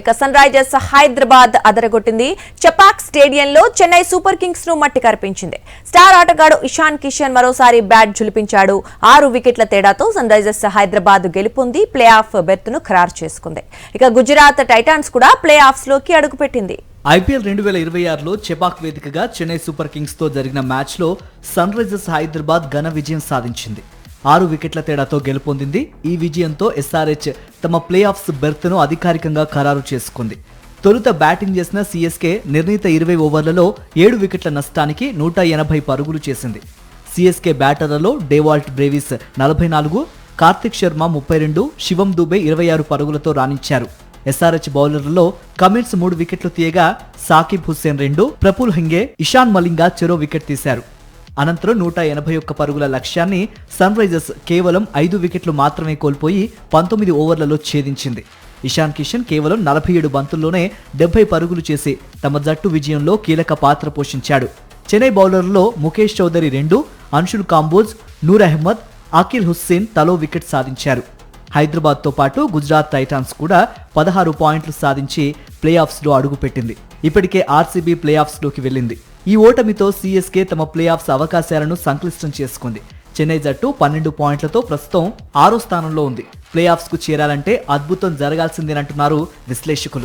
ఇక sun Risers Hyderabad అదరగొట్టింది. Chepauk స్టేడియంలో Chennai super Kings ను మట్టి కరిపించింది. స్టార్ ఆటగాడు ఇషాన్ కిషన్ మరోసారి బ్యాట్ ఝులిపించాడు. 6 వికెట్ల తేడాతో సన్ రైజర్స్ హైదరాబాద్ గెలుపొంది ప్లే ఆఫ్ బెర్త్ ను ఖరారు చేసుకుంది. ఇక గుజరాత్ టైటాన్స్ కూడా ప్లే ఆఫ్స్ లోకి అడుగుపెట్టింది. ఐపీఎల్ 2026లో చెపాక్ వేదికగా చెన్నై సూపర్ కింగ్స్ తో జరిగిన మ్యాచ్లో సన్ రైజర్స్ హైదరాబాద్ ఘన విజయం సాధించింది. 6 వికెట్ల తేడాతో గెలుపొందింది. ఈ విజయంతో ఎస్ఆర్హెచ్ తమ ప్లే ఆఫ్స్ బెర్త్ ను అధికారికంగా ఖరారు చేసుకుంది. తొలుత బ్యాటింగ్ చేసిన సిఎస్కే నిర్ణీత 20 ఓవర్లలో 7 వికెట్ల నష్టానికి 180 పరుగులు చేసింది. సిఎస్కే బ్యాటర్లలో డేవాల్ట్ బ్రేవిస్ 44, కార్తిక్ శర్మ 32, శివం దుబే 26 పరుగులతో రాణించారు. ఎస్ఆర్హెచ్ బౌలర్లలో కమిన్స్ 3 వికెట్లు తీయగా సాకిబ్ హుస్సేన్ 2, ప్రఫుల్ హింగే, ఇషాన్ మలింగా చెరో వికెట్ తీశారు. అనంతరం 181 పరుగుల లక్ష్యాన్ని సన్ రైజర్స్ కేవలం 5 వికెట్లు మాత్రమే కోల్పోయి 19 ఓవర్లలో ఛేదించింది. ఇషాన్ కిషన్ కేవలం 47 బంతుల్లోనే 70 పరుగులు చేసి తమ జట్టు విజయంలో కీలక పాత్ర పోషించాడు. చెన్నై బౌలర్లలో ముఖేష్ చౌదరి 2, అన్షుల్ కాంబోజ్, నూర్ అహ్మద్, అఖిల్ హుస్సేన్ తలో వికెట్ సాధించారు. హైదరాబాద్ తో పాటు గుజరాత్ టైటాన్స్ కూడా 16 పాయింట్లు సాధించి ప్లే ఆఫ్స్ లో అడుగుపెట్టింది. ఇప్పటికే ఆర్సీబీ ప్లే ఆఫ్స్ లోకి వెళ్లింది. ఈ ఓటమితో సిఎస్కే తమ ప్లే ఆఫ్స్ అవకాశాలను సంక్లిష్టం చేసుకుంది. చెన్నై జట్టు 12 పాయింట్లతో ప్రస్తుతం 6వ స్థానంలో ఉంది. ప్లే ఆఫ్స్ కు చేరాలంటే అద్భుతం జరగాల్సిందేనంటున్నారు విశ్లేషకులు.